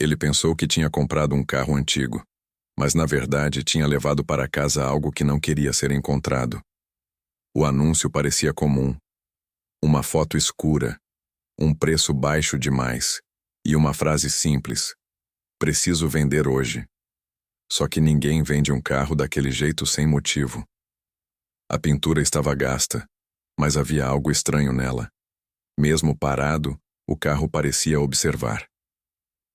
Ele pensou que tinha comprado um carro antigo, mas na verdade tinha levado para casa algo que não queria ser encontrado. O anúncio parecia comum. Uma foto escura, um preço baixo demais e uma frase simples: "Preciso vender hoje." Só que ninguém vende um carro daquele jeito sem motivo. A pintura estava gasta, mas havia algo estranho nela. Mesmo parado, o carro parecia observar.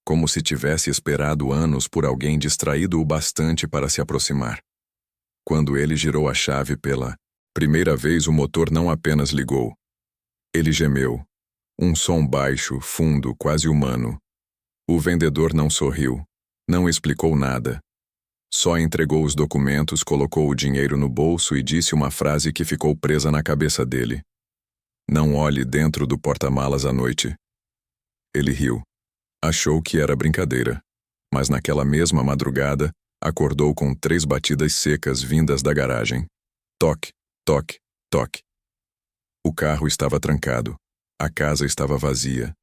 Como se tivesse esperado anos por alguém distraído o bastante para se aproximar. Quando ele girou a chave pela primeira vez, o motor não apenas ligou. Ele gemeu. Um som baixo, fundo, quase humano. O vendedor não sorriu, não explicou nada. Só entregou os documentos, colocou o dinheiro no bolso e disse uma frase que ficou presa na cabeça dele: "Não olhe dentro do porta-malas à noite." Ele riu. Achou que era brincadeira, mas naquela mesma madrugada, acordou com 3 batidas secas vindas da garagem. Toque, toque, toque. O carro estava trancado, a casa estava vazia,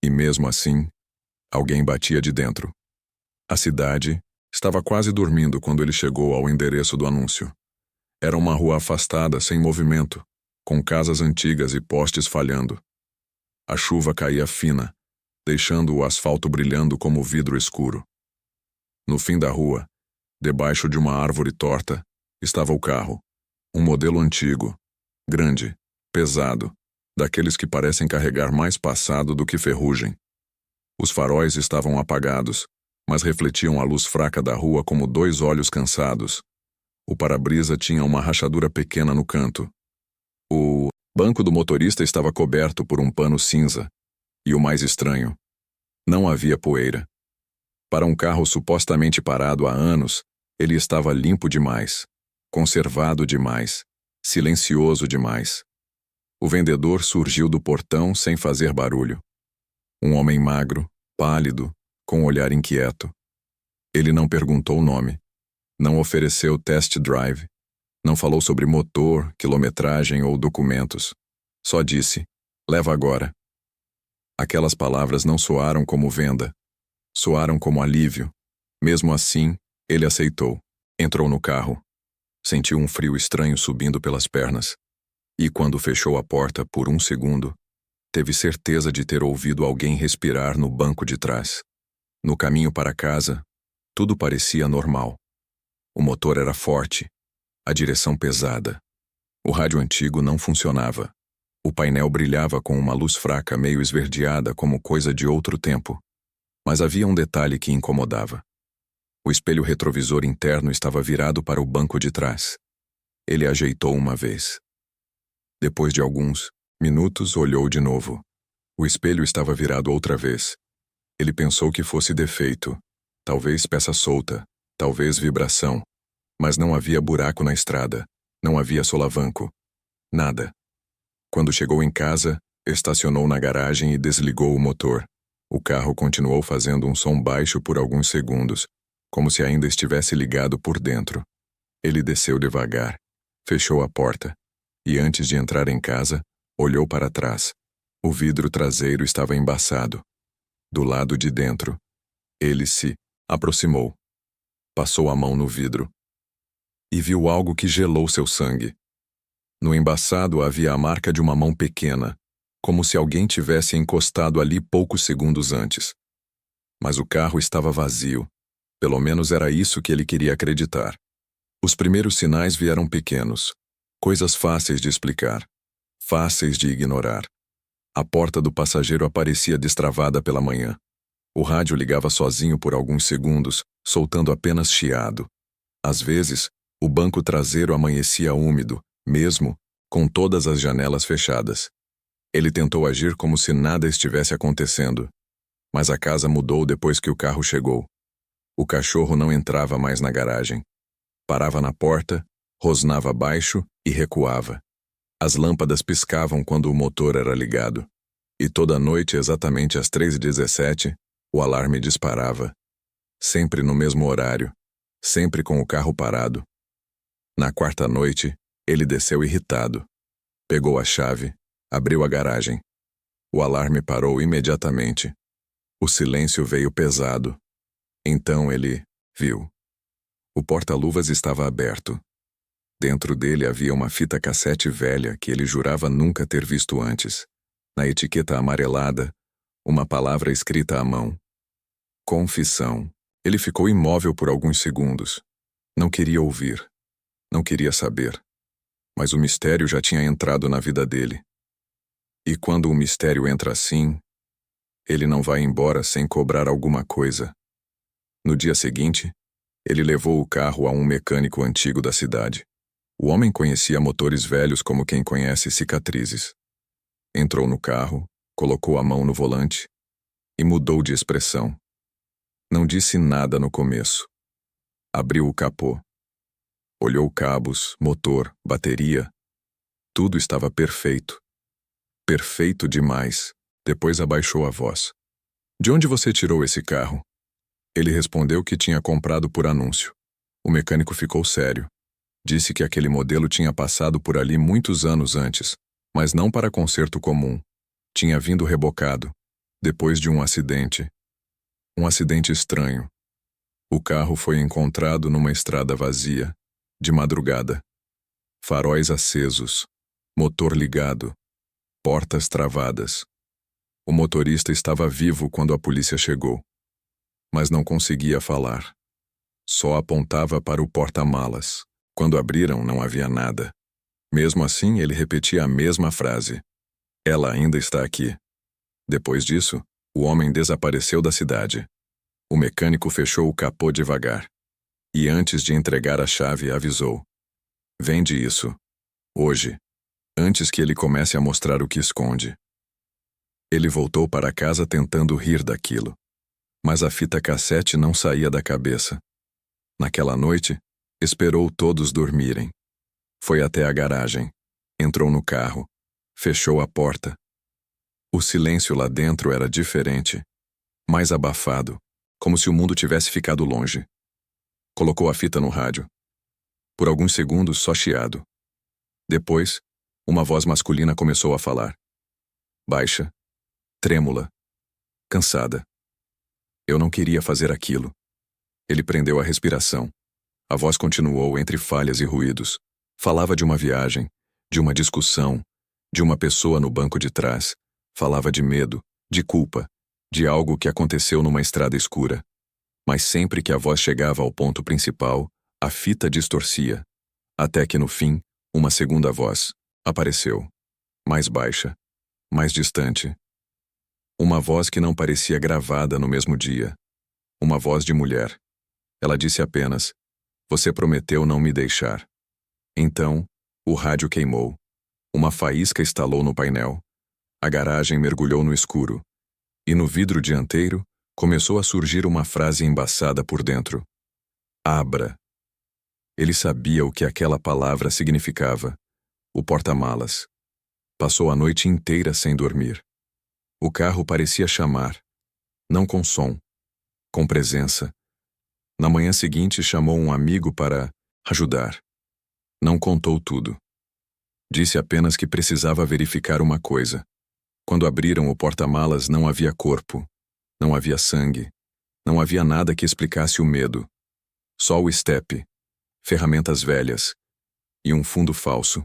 e mesmo assim, alguém batia de dentro. A cidade estava quase dormindo quando ele chegou ao endereço do anúncio. Era uma rua afastada, sem movimento, com casas antigas e postes falhando. A chuva caía fina, deixando o asfalto brilhando como vidro escuro. No fim da rua, debaixo de uma árvore torta, estava o carro. Um modelo antigo, grande, pesado, daqueles que parecem carregar mais passado do que ferrugem. Os faróis estavam apagados, mas refletiam a luz fraca da rua como 2 olhos cansados. O para-brisa tinha uma rachadura pequena no canto. O banco do motorista estava coberto por um pano cinza. E o mais estranho, não havia poeira. Para um carro supostamente parado há anos, ele estava limpo demais, conservado demais, silencioso demais. O vendedor surgiu do portão sem fazer barulho. Um homem magro, pálido, com um olhar inquieto. Ele não perguntou o nome, não ofereceu test drive, não falou sobre motor, quilometragem ou documentos. Só disse: "Leva agora." Aquelas palavras não soaram como venda, soaram como alívio. Mesmo assim, ele aceitou. Entrou no carro. Sentiu um frio estranho subindo pelas pernas. E quando fechou a porta por um segundo, teve certeza de ter ouvido alguém respirar no banco de trás. No caminho para casa, tudo parecia normal. O motor era forte, a direção pesada. O rádio antigo não funcionava. O painel brilhava com uma luz fraca meio esverdeada como coisa de outro tempo. Mas havia um detalhe que incomodava. O espelho retrovisor interno estava virado para o banco de trás. Ele ajeitou uma vez. Depois de alguns minutos, olhou de novo. O espelho estava virado outra vez. Ele pensou que fosse defeito, talvez peça solta, talvez vibração. Mas não havia buraco na estrada, não havia solavanco. Nada. Quando chegou em casa, estacionou na garagem e desligou o motor. O carro continuou fazendo um som baixo por alguns segundos, como se ainda estivesse ligado por dentro. Ele desceu devagar, fechou a porta, e antes de entrar em casa, olhou para trás. O vidro traseiro estava embaçado. Do lado de dentro, ele se aproximou. Passou a mão no vidro. E viu algo que gelou seu sangue. No embaçado havia a marca de uma mão pequena, como se alguém tivesse encostado ali poucos segundos antes. Mas o carro estava vazio. Pelo menos era isso que ele queria acreditar. Os primeiros sinais vieram pequenos, coisas fáceis de explicar, fáceis de ignorar. A porta do passageiro aparecia destravada pela manhã. O rádio ligava sozinho por alguns segundos, soltando apenas chiado. Às vezes, o banco traseiro amanhecia úmido, mesmo com todas as janelas fechadas. Ele tentou agir como se nada estivesse acontecendo. Mas a casa mudou depois que o carro chegou. O cachorro não entrava mais na garagem. Parava na porta, rosnava baixo e recuava. As lâmpadas piscavam quando o motor era ligado. E toda noite, exatamente às 3h17, o alarme disparava. Sempre no mesmo horário, sempre com o carro parado. Na quarta noite, ele desceu irritado. Pegou a chave, abriu a garagem. O alarme parou imediatamente. O silêncio veio pesado. Então ele viu. O porta-luvas estava aberto. Dentro dele havia uma fita cassete velha que ele jurava nunca ter visto antes. Na etiqueta amarelada, uma palavra escrita à mão. Confissão. Ele ficou imóvel por alguns segundos. Não queria ouvir. Não queria saber. Mas o mistério já tinha entrado na vida dele. E quando o mistério entra assim, ele não vai embora sem cobrar alguma coisa. No dia seguinte, ele levou o carro a um mecânico antigo da cidade. O homem conhecia motores velhos como quem conhece cicatrizes. Entrou no carro, colocou a mão no volante e mudou de expressão. Não disse nada no começo. Abriu o capô. Olhou cabos, motor, bateria. Tudo estava perfeito. Perfeito demais. Depois abaixou a voz. De onde você tirou esse carro? Ele respondeu que tinha comprado por anúncio. O mecânico ficou sério. Disse que aquele modelo tinha passado por ali muitos anos antes, mas não para conserto comum. Tinha vindo rebocado, depois de um acidente. Um acidente estranho. O carro foi encontrado numa estrada vazia, de madrugada. Faróis acesos, motor ligado, portas travadas. O motorista estava vivo quando a polícia chegou, mas não conseguia falar. Só apontava para o porta-malas. Quando abriram, não havia nada. Mesmo assim, ele repetia a mesma frase. Ela ainda está aqui. Depois disso, o homem desapareceu da cidade. O mecânico fechou o capô devagar. E antes de entregar a chave, avisou. Vende isso. Hoje. Antes que ele comece a mostrar o que esconde. Ele voltou para casa tentando rir daquilo. Mas a fita cassete não saía da cabeça. Naquela noite, esperou todos dormirem. Foi até a garagem. Entrou no carro. Fechou a porta. O silêncio lá dentro era diferente. Mais abafado, como se o mundo tivesse ficado longe. Colocou a fita no rádio. Por alguns segundos, só chiado. Depois, uma voz masculina começou a falar. Baixa, trêmula, cansada. Eu não queria fazer aquilo. Ele prendeu a respiração. A voz continuou entre falhas e ruídos. Falava de uma viagem, de uma discussão, de uma pessoa no banco de trás. Falava de medo, de culpa, de algo que aconteceu numa estrada escura. Mas sempre que a voz chegava ao ponto principal, a fita distorcia. Até que no fim, uma segunda voz apareceu. Mais baixa, mais distante. Uma voz que não parecia gravada no mesmo dia. Uma voz de mulher. Ela disse apenas, você prometeu não me deixar. Então, o rádio queimou. Uma faísca estalou no painel. A garagem mergulhou no escuro. E no vidro dianteiro, começou a surgir uma frase embaçada por dentro. Abra. Ele sabia o que aquela palavra significava. O porta-malas. Passou a noite inteira sem dormir. O carro parecia chamar. Não com som. Com presença. Na manhã seguinte, chamou um amigo para ajudar. Não contou tudo. Disse apenas que precisava verificar uma coisa. Quando abriram o porta-malas, não havia corpo. Não havia sangue. Não havia nada que explicasse o medo. Só o estepe, ferramentas velhas e um fundo falso.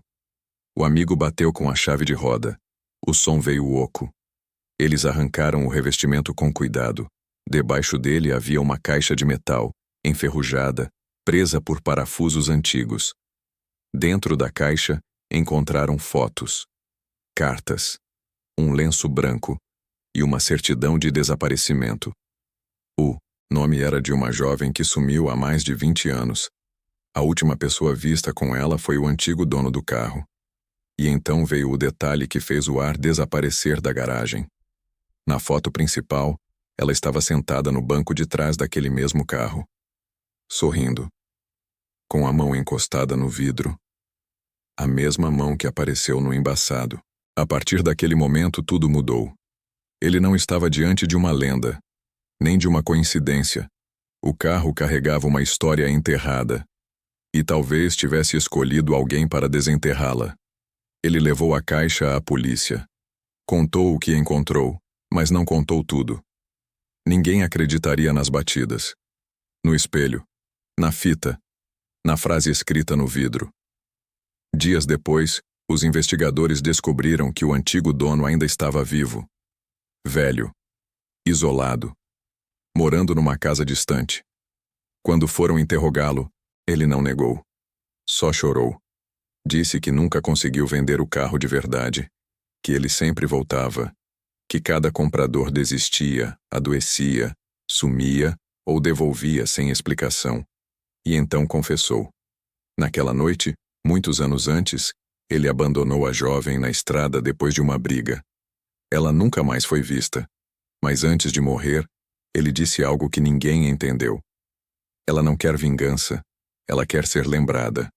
O amigo bateu com a chave de roda. O som veio oco. Eles arrancaram o revestimento com cuidado. Debaixo dele havia uma caixa de metal, enferrujada, presa por parafusos antigos. Dentro da caixa, encontraram fotos, cartas, um lenço branco e uma certidão de desaparecimento. O nome era de uma jovem que sumiu há mais de 20 anos. A última pessoa vista com ela foi o antigo dono do carro. E então veio o detalhe que fez o ar desaparecer da garagem. Na foto principal, ela estava sentada no banco de trás daquele mesmo carro, sorrindo, com a mão encostada no vidro. A mesma mão que apareceu no embaçado. A partir daquele momento, tudo mudou. Ele não estava diante de uma lenda, nem de uma coincidência. O carro carregava uma história enterrada. E talvez tivesse escolhido alguém para desenterrá-la. Ele levou a caixa à polícia. Contou o que encontrou, mas não contou tudo. Ninguém acreditaria nas batidas. No espelho, na fita, na frase escrita no vidro. Dias depois, os investigadores descobriram que o antigo dono ainda estava vivo. Velho, isolado, morando numa casa distante. Quando foram interrogá-lo, ele não negou. Só chorou. Disse que nunca conseguiu vender o carro de verdade, que ele sempre voltava, que cada comprador desistia, adoecia, sumia ou devolvia sem explicação. E então confessou. Naquela noite, muitos anos antes, ele abandonou a jovem na estrada depois de uma briga. Ela nunca mais foi vista, mas antes de morrer, ele disse algo que ninguém entendeu. Ela não quer vingança, ela quer ser lembrada.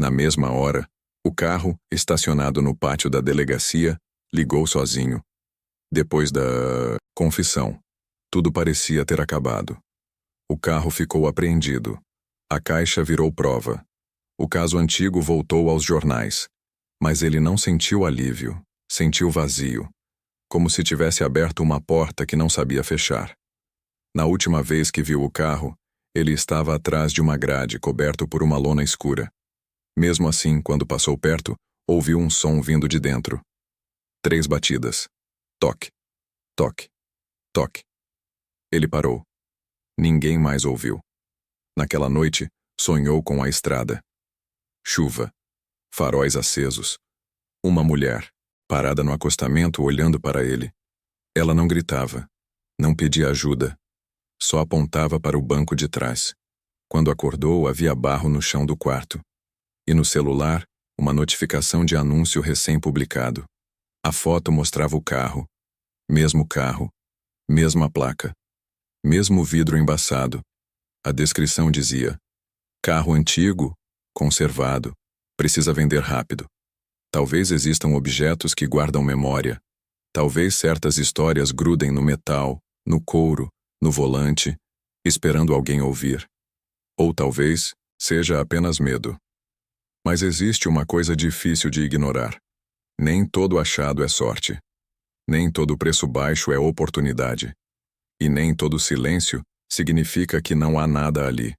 Na mesma hora, o carro, estacionado no pátio da delegacia, ligou sozinho. Depois da confissão, tudo parecia ter acabado. O carro ficou apreendido. A caixa virou prova. O caso antigo voltou aos jornais. Mas ele não sentiu alívio, sentiu vazio, como se tivesse aberto uma porta que não sabia fechar. Na última vez que viu o carro, ele estava atrás de uma grade coberto por uma lona escura. Mesmo assim, quando passou perto, ouviu um som vindo de dentro. 3 batidas. Toque, toque, toque. Ele parou. Ninguém mais ouviu. Naquela noite, sonhou com a estrada. Chuva. Faróis acesos. Uma mulher, parada no acostamento olhando para ele. Ela não gritava. Não pedia ajuda. Só apontava para o banco de trás. Quando acordou, havia barro no chão do quarto. E no celular, uma notificação de anúncio recém-publicado. A foto mostrava o carro. Mesmo carro. Mesma placa. Mesmo vidro embaçado. A descrição dizia: carro antigo, conservado, precisa vender rápido. Talvez existam objetos que guardam memória. Talvez certas histórias grudem no metal, no couro, no volante, esperando alguém ouvir. Ou talvez seja apenas medo. Mas existe uma coisa difícil de ignorar. Nem todo achado é sorte. Nem todo preço baixo é oportunidade. E nem todo silêncio significa que não há nada ali.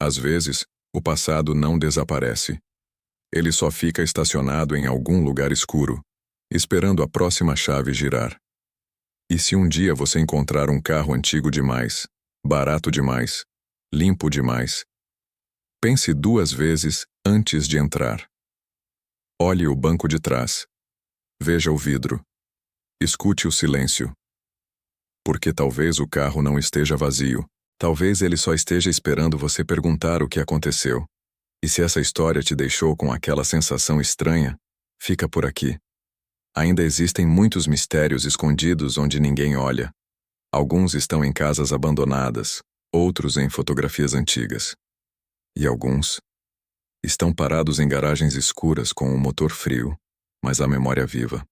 Às vezes, o passado não desaparece. Ele só fica estacionado em algum lugar escuro, esperando a próxima chave girar. E se um dia você encontrar um carro antigo demais, barato demais, limpo demais, pense 2 vezes antes de entrar. Olhe o banco de trás. Veja o vidro. Escute o silêncio. Porque talvez o carro não esteja vazio. Talvez ele só esteja esperando você perguntar o que aconteceu. E se essa história te deixou com aquela sensação estranha, fica por aqui. Ainda existem muitos mistérios escondidos onde ninguém olha. Alguns estão em casas abandonadas, outros em fotografias antigas. E alguns estão parados em garagens escuras com o motor frio, mas a memória viva.